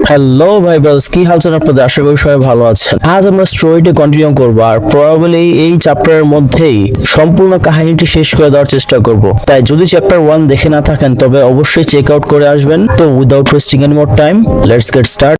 Hello ভাই brothers, কি হালচাল আপনাদের? আশা করি সবাই ভালো আছেন। আজ আমরা স্টোরিটি কন্টিনিউ করবো আর প্রবাবলি এই চ্যাপ্টারের মধ্যেই সম্পূর্ণ কাহিনীটি শেষ করে দেওয়ার চেষ্টা করব। তাই যদি চ্যাপ্টার 1 দেখে না থাকেন তবে অবশ্যই চেক আউট করে আসবেন। তো without wasting any more time, let's get start.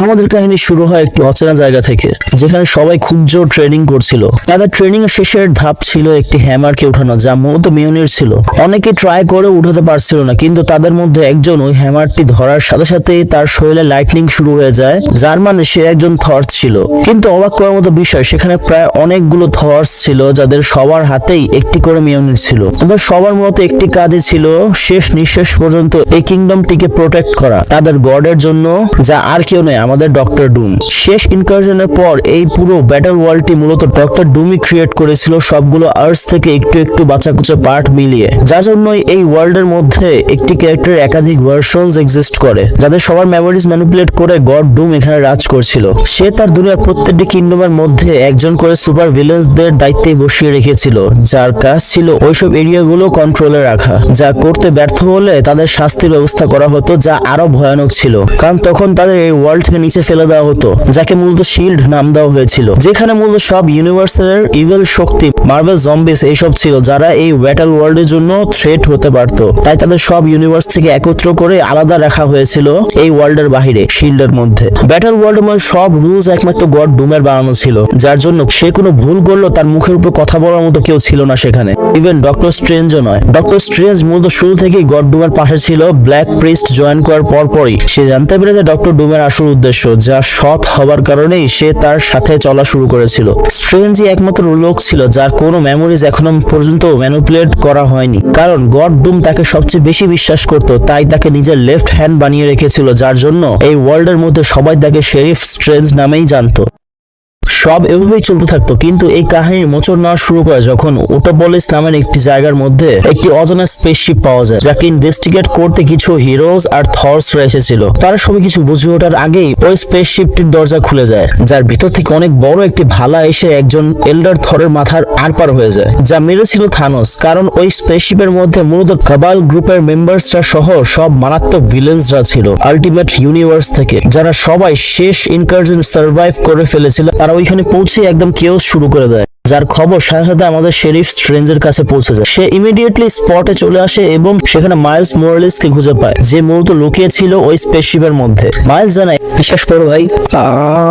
আমাদের কাহিনী শুরু হয় একটি অচেনা জায়গা থেকে, যেখানে সবাই খুব জোর ট্রেনিং করছিল। তাদের ট্রেনিং এর শেষের ধাপ ছিল একটি হ্যামারকে উঠানো, যা মূলত মিওনির ছিল। অনেকে ট্রাই করে উঠাতে পারছিল না, কিন্তু তাদের মধ্যে একজন ওই হ্যামারটি ধরার সাথে সাথেই তার শরীরে লাইটনিং শুরু হয়ে যায়, যার মানে সে একজন থর্স ছিল। কিন্তু অবাক করার মতো বিষয়, সেখানে প্রায় অনেকগুলো থর্স ছিল, যাদের সবার হাতেই একটি করে মিওনির ছিল। তাদের সবার মতো একটি কাজই ছিল শেষ নিঃশ্বাস পর্যন্ত এই কিংডমটিকে প্রোটেক্ট করা তাদের গডের জন্য, যা আর কেউ নয়, আমাদের ডক্টর ডুম। শেষ ইনকারশনের পর এই পুরো ব্যাটল ওয়ার্ল্ডটি মূলত ডক্টর ডুমই ক্রিয়েট করেছিল, সবগুলো আর্থ থেকে একটু একটু বাঁচাকুচা পার্ট মিলিয়ে। যার জন্যই এই ওয়ার্ল্ডের মধ্যে একটি ক্যারেক্টারের একাধিক ভার্সনস এক্সিস্ট করে, যাদের সবার মেমোরিজ ম্যানিপুলেট করে গড ডুম এখানে রাজ করছিল। সে তার দুনিয়ার প্রত্যেকটি কিংডমের মধ্যে একজন করে সুপার ভিলেন্সদের দায়িত্বে বসিয়ে রেখেছিল, যার কাজ ছিল ওইসব এরিয়াগুলো কন্ট্রোলে রাখা। যা করতে ব্যর্থ হলে তাদের শাস্তির ব্যবস্থা করা হতো, যা আরো ভয়ানক ছিল, কারণ তখন তাদের এই ওয়ার্ল্ড থেকে নিচে ফেলে দেওয়া হতো, যাকে মূলত শিল্ড নাম দেওয়া হয়েছিল, যেখানে মূলত সব ইউনিভার্সের ইভিল শক্তি, মার্বেল জম্বিস এইসব ছিল, যারা এই ব্যাটল ওয়ার্ল্ডের জন্য থ্রেট হতে পারত। তাই তাদের সব ইউনিভার্স থেকে একত্র করে আলাদা রাখা হয়েছিল এই ওয়ার্ল্ডের বাহিরে, শিল্ডের মধ্যে। ব্যাটল ওয়ার্ল্ডের মধ্যে সব রুলস একমাত্র গড ডুমের বানানো ছিল, যার জন্য সে কোনো ভুল করলো তার মুখের উপর কথা বলার মতো কেউ ছিল না সেখানে, ইভেন ডক্টর স্ট্রেঞ্জও নয়। ডক্টর স্ট্রেঞ্জ মূলত শুরু থেকেই গড ডুমের পাশে ছিল। ব্ল্যাক প্রিস্ট জয়েন করার পরপরই সে জানতে পেরেছে ডক্টর ডুমের আসল উদ্দেশ্য, যা সৎ হবার কারণেই সে তার সাথে চলা শুরু করেছিল। স্ট্রেঞ্জই একমাত্র লোক ছিল যার কোনো মেমোরিজ এখনো পর্যন্ত ম্যানিপুলেট করা হয়নি, কারণ গড ডুম তাকে সবচেয়ে বেশি বিশ্বাস করত, তাই তাকে নিজের লেফট হ্যান্ড বানিয়ে রেখেছিল, যার জন্য এই ওয়ার্ল্ডের মধ্যে সবাই তাকে শেরিফ স্ট্রেঞ্জ নামেই জানতো। সব এভাবেই চলতে থাকতো, কিন্তু এই কাহিনীর মোচড় নেওয়া শুরু করে যখন ওটোপলিস নামের একটি জায়গার মধ্যে একটি অজানা স্পেসশিপ পাওয়া যায়, যাকে ইনভেস্টিগেট করতে কিছু হিরোজ আর থর্সরা এসেছিল। তারা সবই কিছু বুঝে ওঠার আগেই ওই স্পেসশিপটির দরজা খুলে যায়, যার ভিতর থেকে অনেক বড় একটি ভালা এসে একজন এল্ডার থরের মাথার আরপার হয়ে যায়, যা মেরেছিল থানোস। কারণ ওই স্পেসশিপের মধ্যে মূলত কাবাল গ্রুপের মেম্বার্সরা সহ সব মারাত্মক ভিলেন্সরা ছিল আলটিমেট ইউনিভার্স থেকে, যারা সবাই শেষ ইনকারশন সার্ভাইভ করে ফেলেছিল। তারা ওইখানে পৌঁছে একদম কেওস শুরু করে দেয়, যার খবর সাথে সাথে আমাদের শেরিফ স্ট্রেঞ্জের কাছে পৌঁছে যায়। সে ইমিডিয়েটলি স্পটে চলে আসে এবং সেখানে মাইলস মোরালেসকে খুঁজে পায়, যে মূলত লুকিয়ে ছিল ওই স্পেসশিপের মধ্যে। মাইলস জানায়, বিশ্বাস করো ভাই,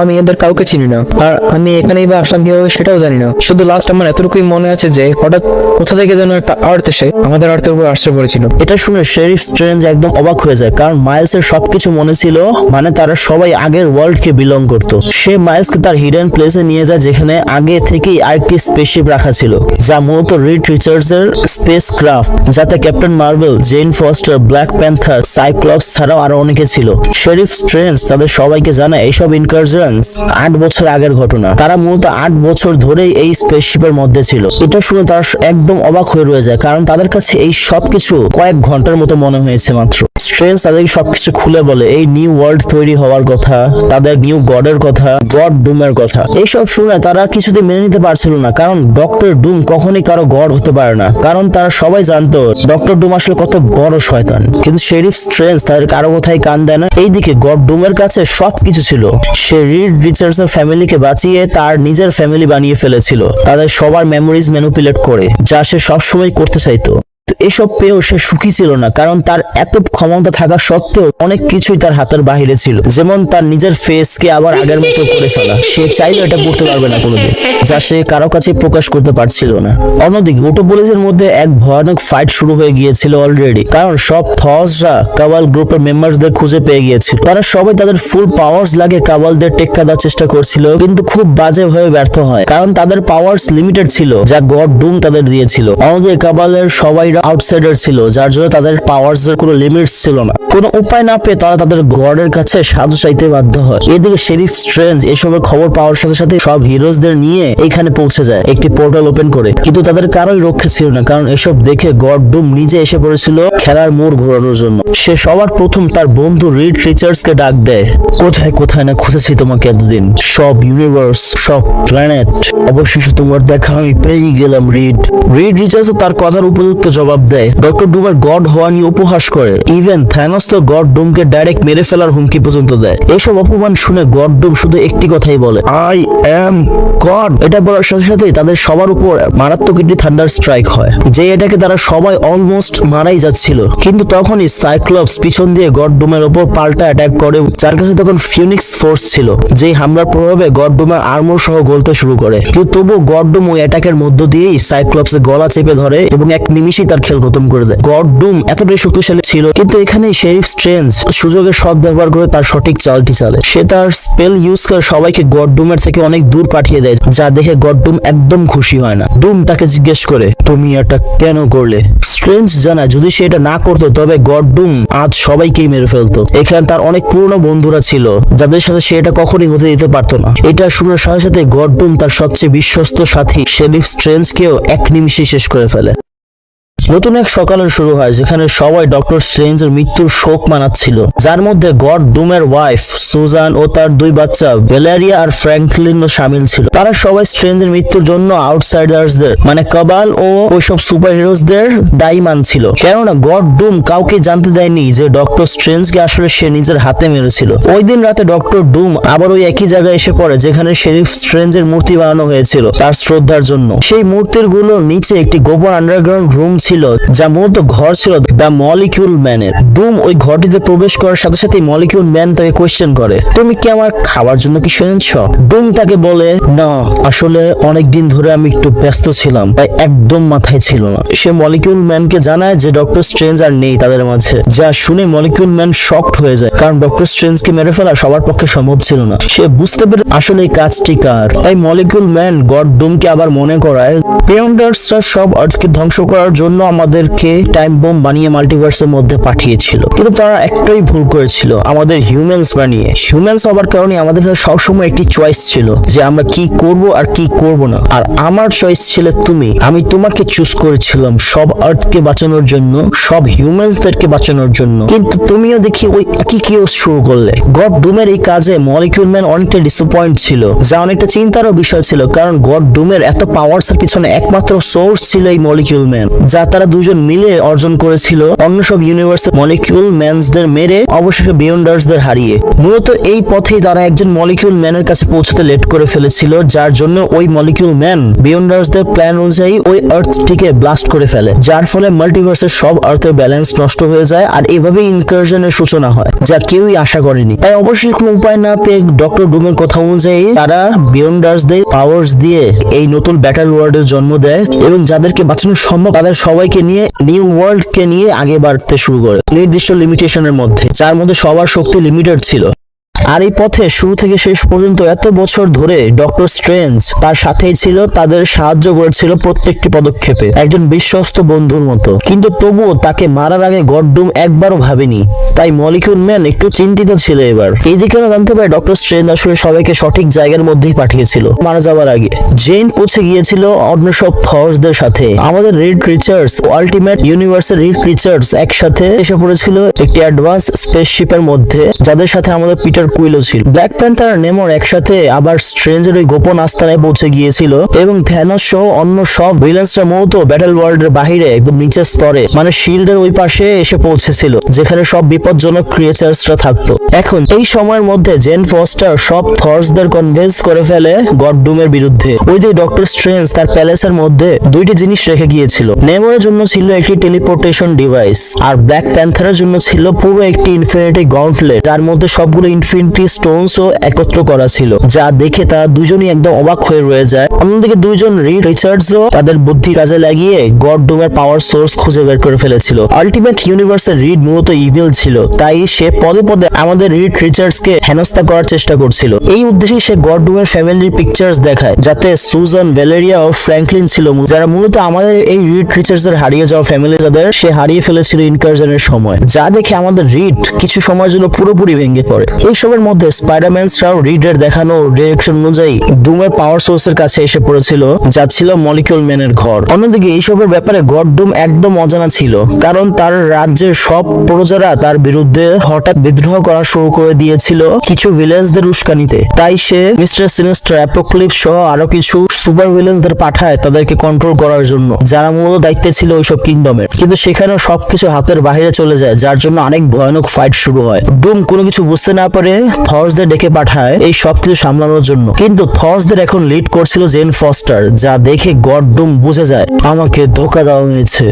আমি এদের কাউকে চিনি না, আর আমি এখানেই বা আসলাম কিভাবে সেটাও জানি না। শুধু লাস্ট আমার এতটুকুই মনে আছে যে হঠাৎ কোথা থেকে যেন একটা আর্থ এসে আমাদের আর্থের উপর আসতে পড়েছিল। এটা শুনে শেরিফ স্ট্রেঞ্জ একদম অবাক হয়ে যায়, কারণ মাইলসের সবকিছু মনে ছিল, মানে তারা সবাই আগের ওয়ার্ল্ডকে বিলং করতো। সে মাইলসকে তার হিডেন প্লেসে নিয়ে যায়, যেখানে আগে থেকেই আরেকটি স্পেসশিপ রাখা ছিল, যা মূলত রিড রিচার্ডসের স্পেস ক্রাফট, যাতে Captain Marvel, Jane Foster, Black Panther, Cyclops ছাড়াও আরো অনেকে ছিল। শেরিফ স্ট্রেঞ্জ তাদের সবাইকে জানায় এইসব ইনকারশনস 8 বছর আগের ঘটনা। তারা মূলত 8 বছর ধরেই এই স্পেসশিপের মধ্যে ছিল। এটা শুনে তারা একদম অবাক হয়ে রয়ে যায়, কারণ তাদের কাছে এই সবকিছু কয়েক ঘন্টার মতো মনে হয়েছে মাত্র। স্ট্রেঞ্জ তাদেরকে সবকিছু খুলে বলে এই নিউ ওয়ার্ল্ড তৈরি হওয়ার কথা, তাদের নিউ গডের কথা, গড ডুমের কথা। এইসব শুনে তারা কিছুতেই মেনে নিতে পারছিল না, কারণ ডক্টর ডুম কখনোই কারো গড হতে পারে না, কারণ তারা সবাই জানতো ডক্টর ডুম আসলে কত বড় শয়তান। কিন্তু শেরিফ স্ট্রেঞ্জ তাদের কারো কথাই কান দেয় না। এইদিকে গড ডুমের কাছে সবকিছু ছিল। সে রিড রিচার্ডসের ফ্যামিলিকে বাঁচিয়ে তার নিজের ফ্যামিলি বানিয়ে ফেলেছিল, তাদের সবার মেমোরিজ ম্যানিপুলেট করে, যা সে সবসময় করতে চাইতো। এসব পেয়েও সে সুখী ছিল না, কারণ তার এত ক্ষমতা থাকা সত্ত্বেও অনেক কিছুই তার হাতের বাহিরে ছিল, যেমন তার নিজের ফেসকে আবার আগের মতো করে ফেলা। সে চাইলে এটা করতে পারবে না কোনোদিন, যা সে কারো কাছে প্রকাশ করতে পারছিল না। অন্যদিকে ওটোপলিসের মধ্যে এক ভয়ানক ফাইট শুরু হয়ে গিয়েছিল অলরেডি, কারণ সব থর্সরা কাবাল গ্রুপের মেম্বারসদের খুঁজে পেয়ে গিয়েছিল। তারা সবাই তাদের ফুল পাওয়ার্স লাগে কাবালদের টেক্কা দেওয়ার চেষ্টা করছিল, কিন্তু খুব বাজেভাবে ব্যর্থ হয়, কারণ তাদের পাওয়ার্স লিমিটেড ছিল, যা গড ডুম তাদের দিয়েছিল। অন্যদিকে কাবালের সবাই আউটসাইডার ছিল, যার জন্য তাদের পাওয়ার্স এর কোনো লিমিটস ছিল না। কোনো উপায় না পেয়ে তারা তাদের গডের কাছে সাহায্য চাইতে বাধ্য হয়। এদিকে শেরিফ স্ট্রেঞ্জ এসবের খবর পাওয়ার সাথে সাথে সব হিরোজদের নিয়ে এখানে পৌঁছে যায় একটি পোর্টাল ওপেন করে, কিন্তু তাদের কারোই রক্ষে ছিল না, কারণ এসব দেখে গড ডুম নিজে এসে পড়েছিল খেলার মোড় ঘোরানোর জন্য। সে সবার প্রথম তার বন্ধু রিড রিচার্ডসকে ডাক দেয়, কোথায় কোথায় না খুঁজেছি তোমাকে এতদিন, সব ইউনিভার্স, সব প্ল্যানেট, অবশেষে তোমার দেখা আমি পেয়ে গেলাম রিড। রিচার্ডস তার কথার উপযুক্ত জবাব দেয়, ডক্টর ডুমের গড হওয়া নিয়ে উপহাস করে। ইভেন থ্যানোস তো গড ডুমকে ডাইরেক্ট মেরে ফেলার হুমকি পর্যন্ত দেয়। এইসব অপমান শুনে গড ডুম শুধু একটি কথাই বলে, আই অ্যাম গড। এটা বলার সাথে সাথেই তাদের সবার উপর মারাত্মক একটি থান্ডার স্ট্রাইক হয়, যে এটাকে তারা সবাই অলমোস্ট মারাই যাচ্ছিল। কিন্তু তখনই সাইক্লপস পিছন দিয়ে গড ডুমের উপর পাল্টা অ্যাটাক করে, যার কাছে তখন ফিউনিক্স ফোর্স ছিল, যেই হামলার প্রভাবে গড ডুমের আর্মর সহ গলতে শুরু করে। কিন্তু তবু গড ডুম ওই অ্যাটাকের মধ্য দিয়েই সাইক্লপসের গলা চেপে ধরে এবং এক নিমিষেই তার খেল খতম করে দেয়। গড ডুম এতটাই শক্তিশালী ছিল, কিন্তু এখানেই শেরিফ স্ট্রেঞ্জ সুযোগের সৎ ব্যবহার করে তার সঠিক চালটি চালে। সে তার স্পেল ইউজ করে সবাইকে গড ডুমের থেকে অনেক দূর পাঠিয়ে দেয়, যা দেখে গড ডুম একদম খুশি হয় না। ডুম তাকে জিজ্ঞেস করে, তুমি এটা কেন করলে? স্ট্রেঞ্জ জানায় যদি সে এটা না করতো তবে গড ডুম আজ সবাইকেই মেরে ফেলতো। এখানে তার অনেক পুরনো বন্ধুরা ছিল যাদের সাথে সে এটা কখনই হতে দিতে পারতো না। এটা শুনার সাথে সাথে গড ডুম তার সবচেয়ে বিশ্বস্ত সাথী শেরিফ স্ট্রেঞ্জকেও এক নিমিষে শেষ করে ফেলে। নতুন এক সকালের শুরু হয় যেখানে সবাই ডক্টর স্ট্রেঞ্জের মৃত্যুর শোক মানাচ্ছিল, যার মধ্যে গড ডুমের ওয়াইফ সুজান ও তার দুই বাচ্চা ভ্যালেরিয়া আর ফ্র্যাঙ্কলিনও শামিল ছিল। তারা সবাই স্ট্রেঞ্জের মৃত্যুর জন্য আউটসাইডার্সদের মানে কাবাল ও ওইসব সুপার হিরোজদের দায়ী মানছিল, কেননা গড ডুম কাউকে জানতে দেয়নি যে ডক্টর স্ট্রেঞ্জকে আসলে সে নিজের হাতে মেরেছিল। ওই দিন রাতে ডক্টর ডুম আবার ওই একই জায়গায় এসে পড়ে যেখানে শেরিফ স্ট্রেঞ্জের মূর্তি বানানো হয়েছিল তার শ্রদ্ধার জন্য। সেই মূর্তির গুলোর নিচে একটি গোপন আন্ডারগ্রাউন্ড রুম ছিল, যা মূলত ঘর ছিল দ্য মলিকিউল ম্যানের। ডুম ওই ঘরটিতে প্রবেশ করার সাথে সাথে মলিকিউল ম্যান তাকে কোয়েশ্চেন করে, তুমি কি আমার খাবার জন্য কিছু এনেছ? ডুম তাকে বলে, না আসলে অনেকদিন ধরে আমি একটু ব্যস্ত ছিলাম, তাই একদম মাথায় ছিল না। সে মলিকিউল ম্যানকে জানায় যে ডক্টর স্ট্রেঞ্জ আর নেই তাদের মাঝে, যা শুনে মলিকিউল ম্যান শকড হয়ে যায়, কারণ ডক্টর স্ট্রেঞ্জকে মেরে ফেলা সবার পক্ষে সম্ভব ছিল না। সে বুঝতে পেরে আসলে এই কাজটি কার। তাই মলিকিউল ম্যান গড ডুমকে আবার মনে করায়, বিয়ন্ডার্সরা সব আর্থকে ধ্বংস করার জন্য আমাদেরকে টাইম বোম বানিয়ে মাল্টিভার্সের মধ্যে পাঠিয়েছিল, কিন্তু তারা একটাই ভুল করেছিল, আমাদের হিউম্যানস বানিয়ে। হিউম্যানস হবার কারণে আমাদের কাছে সবসময় একটি চয়েস ছিল যে আমরা কি করব আর কি করব না। আর আমার চয়েস ছিল তুমি। আমি তোমাকে চুজ করেছিলাম সব আর্থকে বাঁচানোর জন্য, সব হিউম্যানসদেরকে বাঁচানোর জন্য, কিন্তু তুমিও দেখি ওই একই কেউ শুরু করলে। গড ডুমের এই কাজে মলিকিউল ম্যান অনেকটা ডিসঅ্যাপয়েন্ট ছিল, যা অনেকটা চিন্তারও বিষয় ছিল, কারণ গড ডুমের এত পাওয়ারসের পিছনে একমাত্র সোর্স ছিল এই মলিকিউল ম্যান, যা তারা দুজন মিলে অর্জন করেছিল অন্য সব ইউনিভার্সের মলিকিউল ম্যানসদের মেরে অবশেষে বিয়ন্ডার্সদের হারিয়ে। মূলত এই পথেই তারা একজন মলিকিউল ম্যানের কাছে পৌঁছতে লেট করে ফেলেছিল, যার জন্য ওই মলিকিউল ম্যান বিয়ন্ডার্সদের প্ল্যান অনুযায়ী ওই আর্থটিকে ব্লাস্ট করে ফেলে, যার ফলে মাল্টিভার্সের সব আর্থের ব্যালেন্স নষ্ট হয়ে যায়। আর এভাবেই ইনকারশনের সূচনা হয়, যা কেউই আশা করেনি। তাই অবশ্যই কোনো উপায় না পেয়ে ডক্টর ডুমের কথা অনুযায়ী তারা বিয়ন্ডার্সদের পাওয়ার্স দিয়ে এই নতুন ব্যাটল ওয়ার্ল্ডের জন্ম দেয়, এবং যাদেরকে বাঁচানো সম্ভব তাদের সবাইকে নিয়ে নিউ ওয়ার্ল্ড কে নিয়ে আগে বাড়তে শুরু করে নির্দিষ্ট লিমিটেশনের মধ্যে, যার মধ্যে সবার শক্তি লিমিটেড ছিল। আর এই পথে শুরু থেকে শেষ পর্যন্ত এত বছর ধরে ডক্টর স্ট্রেঞ্জ তার সাথেই ছিল, তাদের সাহায্য করেছিল প্রত্যেকটি পদক্ষেপে একজন বিশ্বস্ত বন্ধুর মতো। কিন্তু তবুও তাকে মারার আগে গড ডুম একবারও ভাবেনি, তাই মলিকিউল ম্যান একটু চিন্তিত ছিল এবার। এইদিকে জানতে পারে ডক্টর স্ট্রেঞ্জ আসলে সবাইকে সঠিক জায়গার মধ্যেই পাঠিয়েছিল মারা যাওয়ার আগে। জেন পৌঁছে গিয়েছিল অন্য সব থর্সদের সাথে। আমাদের রিড ক্রিচার্স আলটিমেট ইউনিভার্সের রিড ক্রিচার্স একসাথে এসে পড়েছিল একটি অ্যাডভান্স স্পেসশিপের মধ্যে, যাদের সাথে আমাদের পিটার কুইলও ছিল। ব্ল্যাক প্যান্থার আর নেমোর একসাথে আবার স্ট্রেঞ্জের ওই গোপন আস্তানায় পৌঁছে গিয়েছিল, এবং থ্যানোস সহ অন্য সব ভিলেন্সরা মূলত ব্যাটল ওয়ার্ল্ডের বাহিরে একদম নিচের স্তরে মানে শিল্ডের ওই পাশে এসে পৌঁছেছিল, যেখানে সব বিপজ্জনক ক্রিয়েচার্সরা থাকতো। এখন এই সময়ের মধ্যে জেন ফস্টার সব থর্সদের কনভিন্স করে ফেলে গড ডুমের বিরুদ্ধে। ওই যে ডক্টর স্ট্রেঞ্জ তার প্যালেসের মধ্যে দুইটি জিনিস রেখে গিয়েছিল। নেমোর জন্য ছিল একটি টেলিপোর্টেশন ডিভাইস, আর ব্ল্যাক প্যান্থারের জন্য ছিল পুরো একটি ইনফিনিটি গauntlet, যার মধ্যে সবগুলো ইনফিনিটি স্টোনসও একত্র করা ছিল, যা দেখে তারা দুজনই একদম অবাক হয়ে রয়ে যায়। অন্যদিকে দুইজন রিড রিচার্ডসও তাদের বুদ্ধি কাজে লাগিয়ে গড ডুমের পাওয়ার সোর্স খুঁজে বের করে ফেলেছিল। আলটিমেট ইউনিভার্সের রিড মূলত ইভিল ছিল, তাই সে পদে পদে আমাদের রিড রিচার্ডসকে হেনস্থা করার চেষ্টা করছিল। এই উদ্দেশ্যে সে গড ডুমের ফ্যামিলির পিকচার্স দেখায়, যাতে সুজান, ভ্যালেরিয়া ও ফ্র্যাঙ্কলিন ছিল, যারা মূলত আমাদের এই রিড রিচার্ডসের হারিয়ে যাওয়া ফ্যামিলি, যাদের সে হারিয়ে ফেলেছিল ইনকারশনের সময়। যা দেখে আমাদের রিড কিছু সময়ের জন্য পুরোপুরি ভেঙে পড়ে। এই এসবের মধ্যে স্পাইডারম্যানসরাও রিডের দেখানো ডিরেকশন অনুযায়ী ডুমের পাওয়ার সোর্সের কাছে এসে পড়েছিল, যা ছিল মলিকিউল ম্যানের ঘর। অন্যদিকে এইসবের ব্যাপারে গড ডুম একদম অজানা ছিল, কারণ তার রাজ্যের সব প্রজারা তার বিরুদ্ধে হঠাৎ বিদ্রোহ করা শুরু করে দিয়েছিল কিছু ভিলেজদের উস্কানিতে। তাই সে মিস্টার সিনিস্টার, অ্যাপোক্লিপস সহ আরো কিছু সুপার ভিলেন্সদের পাঠায় তাদেরকে কন্ট্রোল করার জন্য, যারা মূলত দায়িত্বে ছিল ওইসব কিংডমের। কিন্তু সেখানেও সবকিছু হাতের বাইরে চলে যায়, যার জন্য অনেক ভয়ানক ফাইট শুরু হয়। ডুম কোনো কিছু বুঝতে না পারে থর্সদের ডেকে পাঠায় এই সবকিছু সামলানোর জন্য, কিন্তু থর্সদের এখন লিড করছিল জেন ফস্টার, যা দেখে গড ডুম বুঝে যায় আমাকে ধোকা দেওয়া হয়েছে।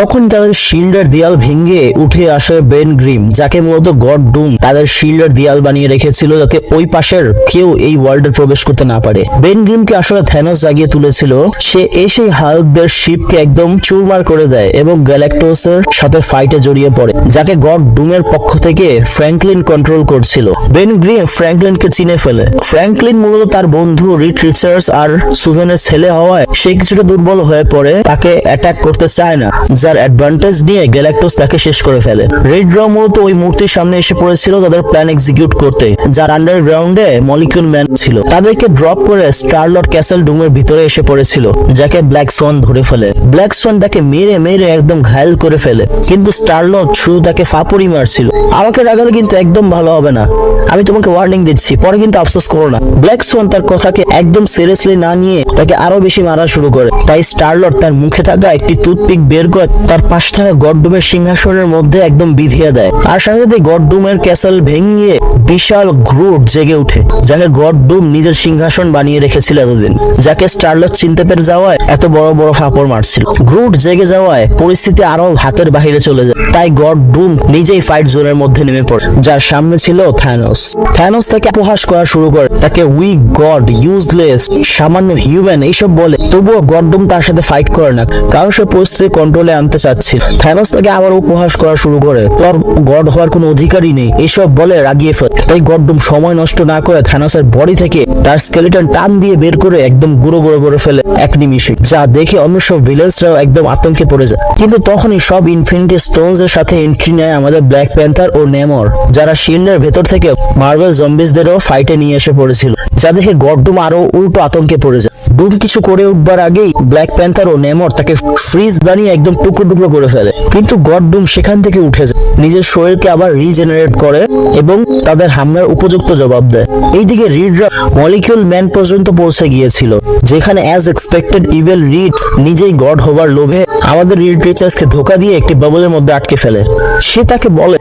তখন তাদের শিল্ডের দেয়াল ভেঙে উঠে আসে বেন গ্রিম, যাকে মূলত গড ডুম তাদের শিল্ডের দেয়াল বানিয়ে রেখেছিল যাতে ওই পাশের কেউ এই ওয়ার্ল্ডে প্রবেশ করতে না পারে। বেন গ্রিমকে আসলে থ্যানোস জাগিয়ে তুলেছিল। সে এসে হাল্কদের শিপকে একদম চুরমার করে দেয় এবং গ্যালাক্টোসের সাথে ফাইটে জড়িয়ে পড়ে, যাকে গড ডুমের পক্ষ থেকে ফ্র্যাঙ্কলিন কন্ট্রোল করছিল। বেন গ্রিম ফ্র্যাঙ্কলিনকে চিনে ফেলে। ফ্র্যাঙ্কলিন মূলত তার বন্ধু রিড রিচার্ডস আর সুজনের ছেলে হওয়ায় সে কিছুটা দুর্বল হয়ে পড়ে, তাকে অ্যাটাক করতে চায় না, যার অ্যাডভান্টেজ নিয়ে গ্যালাক্টোস তাকে শেষ করে ফেলে। রেডরা মূলত ওই মূর্তির সামনে এসে পড়েছিল তাদের প্ল্যান এক্সিকিউট করতে, যার আন্ডারগ্রাউন্ডে মলিকিউল ম্যান ছিল। তাদেরকে ড্রপ করে স্টারলট ক্যাসেল ডুমের ভিতরে এসে পড়েছিল, যাকে ব্ল্যাক সোয়ান ধরে ফেলে। ব্ল্যাক সোয়ান তাকে মেরে মেরে একদম ঘায়েল করে ফেলে, কিন্তু স্টারলট শুধু তাকে ফাপড়ি মারছিল। আমাকে রাগালে কিন্তু একদম ভালো হবে না, আমি তোমাকে ওয়ার্নিং দিচ্ছি, পরে কিন্তু আফসোস করো না। ব্ল্যাক সোয়ান তার কথাকে একদম সিরিয়াসলি না নিয়ে তাকে আরো বেশি মারা শুরু করে। তাই স্টারলট তার মুখে থাকা একটি টুথপিক বের করে তার পাশ থাকা গড ডুমের সিংহাসনের মধ্যে একদম বিধিয়ে দেয়। আর সাথে সাথে গড ডুমের ক্যাসেল ভেঙে বিশাল গ্রুট জেগে ওঠে, যাকে গড ডুম নিজের সিংহাসন বানিয়ে রেখেছিল এতদিন, যাকে স্টারলট চিনতে পেরে যাওয়ায় এত বড় বড় ফাপড় মারছিল। গ্রুট জেগে যাওয়ায় পরিস্থিতি আরো হাতের বাহিরে চলে যায়। তাই গড ডুম নিজেই ফাইট জোনের মধ্যে নেমে পড়ে, যার সামনে ছিল থ্যানোস। থ্যানোস তাকে উপহাস করা শুরু করে, তাকে উইক, গড, ইউজলেস, সামান্য হিউম্যান এইসব বলে। তবুও গড ডুম তার সাথে ফাইট করে না, কারণ সে পরিস্থিতি কন্ট্রোলে আনতে চাচ্ছিল। থ্যানোস তাকে আবার উপহাস করা শুরু করে, তোর গড হওয়ার কোনো অধিকারই নেই এইসব বলে রাগিয়ে ফেলে। তাই গড ডুম সময় নষ্ট না করে থ্যানোসের বডি থেকে তার স্কেলিটন টান দিয়ে বের করে একদম গুঁড়ো গুঁড়ো করে ফেলে এক নিমিষে, যা দেখে অন্য সব ভিলেন্সরাও একদম আতঙ্কে পড়ে যায়। কিন্তু তখনই সব ইনফিনিটি স্টোনস এর সাথে এন্ট্রি নেয় আমাদের ব্ল্যাক প্যান্থার ও নেমর, যারা শিল্ডের ভেতর থেকে মার্ভেল জম্বিসদেরও ফাইটে নিয়ে এসে পড়েছিল, যা দেখে গড ডুম আরো উল্টো আতঙ্কে পড়ে যায়। ডুম কিছু করে উঠবার আগেই ব্ল্যাক প্যান্থার ও নেমর তাকে ফ্রিজ বানিয়ে একদম টুকরো টুকরো করে ফেলে। কিন্তু গড ডুম সেখান থেকে উঠে যায়, নিজের শরীরকে আবার রিজেনারেট করে এবং তাদের হামলার উপযুক্ত জবাব দেয়। এইদিকে রিডরা মলিকিউল ম্যান পর্যন্ত পৌঁছে গিয়েছিল, যেখানে অ্যাজ এক্সপেক্টেড ইভেল রিড নিজেই গড হবার লোভে আমাদের রিড রিচার্ডসকে ধোকা দিয়ে একটি বাবলের মধ্যে আটকে ফেলে। সে তাকে বলে,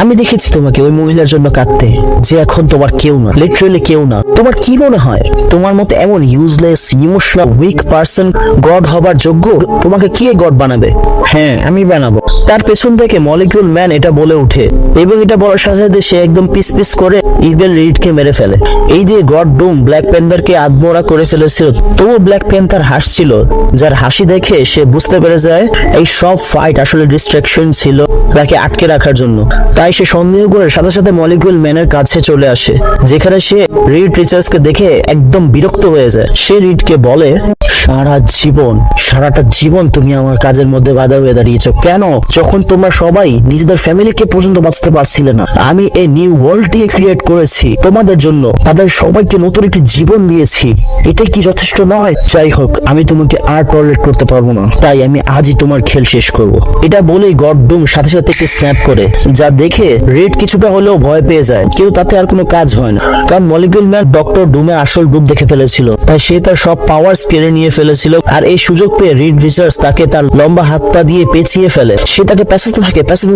আমি দেখেছি তোমাকে ওই মহিলার জন্য কাঁদতে, যে এখন তোমার কেউ না, লিটারালি কেউ না। তোমার কি মনে হয় তোমার মতো এমন useless, emotional, weak person god হবার যোগ্য? তোমাকে কে গড বানাবে? হ্যাঁ, আমি বানাবো। তার পেছন থেকে মলিকিউল ম্যান এটা বলে উঠে এবং এটা বলার সাথে সাথে সে একদম পিস পিস করে ইভেল রিডকে মেরে ফেলে। এই দিয়ে গড ডুম ব্ল্যাক প্যান্থারকে আদমোড়া করে ফেলেছিল। তবু ব্ল্যাক প্যান্থার হাসছিল, যার হাসি দেখে সে বুঝতে পেরে যায় এই সব ফাইট আসলে ডিস্ট্রাকশন ছিল তাকে আটকে রাখার জন্য। তাই সে সন্দেহ করে সাথে সাথে মলিকিউল ম্যানের কাছে চলে আসে, যেখানে সে রিড রিচার্ডসকে দেখে একদম বিরক্ত হয়ে যায়। সে রিডকে বলে, সারাটা জীবন তুমি আমার কাজের মধ্যে বাধা হয়ে দাঁড়িয়েছো কেন, যখন তোমরা সবাই নিজেদের ফ্যামিলিকে পর্যন্ত বাঁচতে পারছিলে না? আমি এই নিউ ওয়ার্ল্ডটিকে ক্রিয়েট করেছি তোমাদের জন্য, তাদের সবাইকে নতুন একটি জীবন দিয়েছি, এটা কি যথেষ্ট নয়? যাই হোক, আমি তোমাকে আর টলারেট করতে পারবো না, তাই আমি আজই তোমার খেল শেষ করব। এটা বলেই গড ডুম সাথে সাথে একটি স্ন্যাপ করে, যা দেখে রেড কিছুটা হলেও ভয় পেয়ে যায়, কেউ তাতে আর কোনো কাজ হয় না, কারণ মলিকিউল ম্যান ডক্টর ডুমের আসল রূপ দেখে ফেলেছিল। তাই সে তার সব পাওয়ার কেড়ে নিয়ে ফেলেছিল, আর এই সুযোগ পেয়ে রিড রিচার্ডস তাকে তার লম্বা হাত পা দিয়ে পেঁচিয়ে ফেলে। সে তাকে পেঁচাতে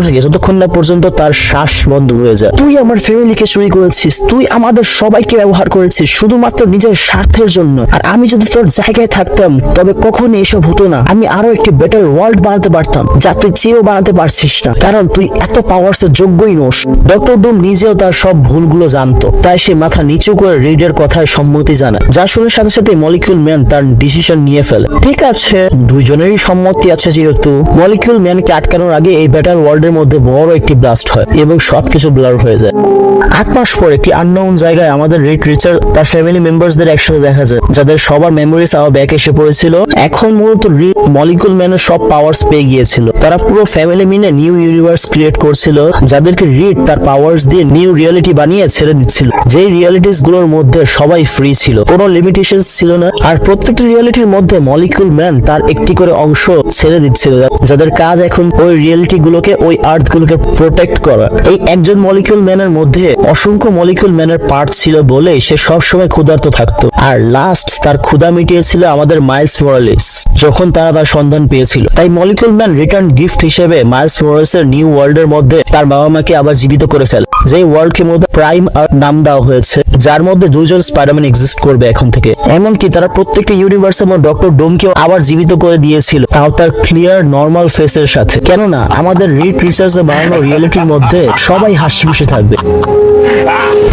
থাকে যতক্ষণ না পর্যন্ত তার শ্বাস বন্ধ হয়ে যায়। তুই আমার ফ্যামিলিকে চুরি করেছিস, তুই আমাদের সবাইকে ব্যবহার করেছিস শুধুমাত্র নিজের স্বার্থের জন্য, আর আমি যদি তোর জায়গায় থাকতাম তবে কখনো এসব হতো না। আমি আরো একটি বেটার ওয়ার্ল্ড বানাতে পারতাম, যা তুই চেয়েও বানাতে পারছিস না, কারণ তুই এত পাওয়ার্স এর যোগ্যই নোস। ডক্টর ডুম নিজেও তার সব ভুলগুলো জানতো, তাই সে মাথা নিচু করে রিডের কথায় সম্মতি জানায়, যা শুনে সাথে সাথে মলিকিউল ম্যান তার ডিসিশন নিয়ে ফেলে। ঠিক আছে, দুইজনেরই সম্মতি আছে, যেহেতু মলিকিউল ম্যানকে আটকানোর আগে এই ব্যাটার ওয়ার্ল্ডের মধ্যে বড় একটি ব্লাস্ট হয় এবং সবকিছু ব্লার হয়ে যায়। 8 মাস পরে একটি আননোন জায়গায় আমাদের রিড রিচার তার ফ্যামিলি মেম্বারসদের একসাথে দেখা যায়, যাদের সবার মেমোরিজ আবার ব্যাক এসে পড়েছিল। এখন মূলত রিড মলিকুল ম্যানের সব পাওয়ার্স পেয়ে গিয়েছিল। তারা পুরো ফ্যামিলি মিলে নিউ ইউনিভার্স ক্রিয়েট করছিল, যাদেরকে রিড তার পাওয়ার্স দিয়ে নিউ রিয়েলিটি বানিয়ে ছেড়ে দিচ্ছিল। যেই রিয়েলিটিস গুলোর মধ্যে সবাই ফ্রি ছিল, কোনো লিমিটেশন ছিল না। আর প্রত্যেকটি রিয়েলিটির মধ্যে মলিকুল ম্যান তার একটি করে অংশ ছেড়ে দিচ্ছিল, যাদের কাজ এখন ওই রিয়েলিটি গুলোকে, ওই আর্থ গুলোকে প্রোটেক্ট করা। এই একজন মলিকুল ম্যানের মধ্যে অসংখ্য মলিকুল ম্যানের পার্ট ছিল বলে সে সব সময় ক্ষুধার্ত থাকতো। আর লাস্ট তার ক্ষুধা মিটিয়েছিল আমাদের মাইলস মোরালেস, যখন তারা তার সন্ধান পেয়েছিল। তাই মলিকুল ম্যান রিটার্ন গিফট হিসেবে মাইলস মোরালেসের নিউ ওয়ার্ল্ডের মধ্যে তার বাবা মাকে আবার জীবিত করে ফেলে, যেই ওয়ার্ল্ডকে মধ্যে প্রাইম আর্থ নাম দেওয়া হয়েছে, যার মধ্যে দুজন স্পাইডারম্যান এক্সিস্ট করবে এখন থেকে। এমনকি তারা প্রত্যেকটা ইউনিভার্সের মধ্যে ডক্টর ডোমকেও আবার জীবিত করে দিয়েছিল, তাও তার ক্লিয়ার নর্মাল ফেসের সাথে। কেননা আমাদের রিড রিসার্চে বানানো রিয়েলিটির মধ্যে সবাই হাসি খুশি থাকবে।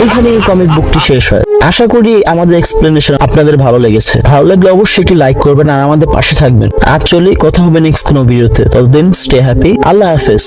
এখানে এই কমিক বুকটি শেষ হয়। আশা করি আমাদের এক্সপ্লেনেশন আপনাদের ভালো লেগেছে। ভালো লাগলে অবশ্যই একটি লাইক করবেন আর আমাদের পাশে থাকবেন। আর চলি, কথা হবে নেক্সট কোনো ভিডিওতে। ততদিন স্টে হ্যাপি। আল্লাহ হাফেজ।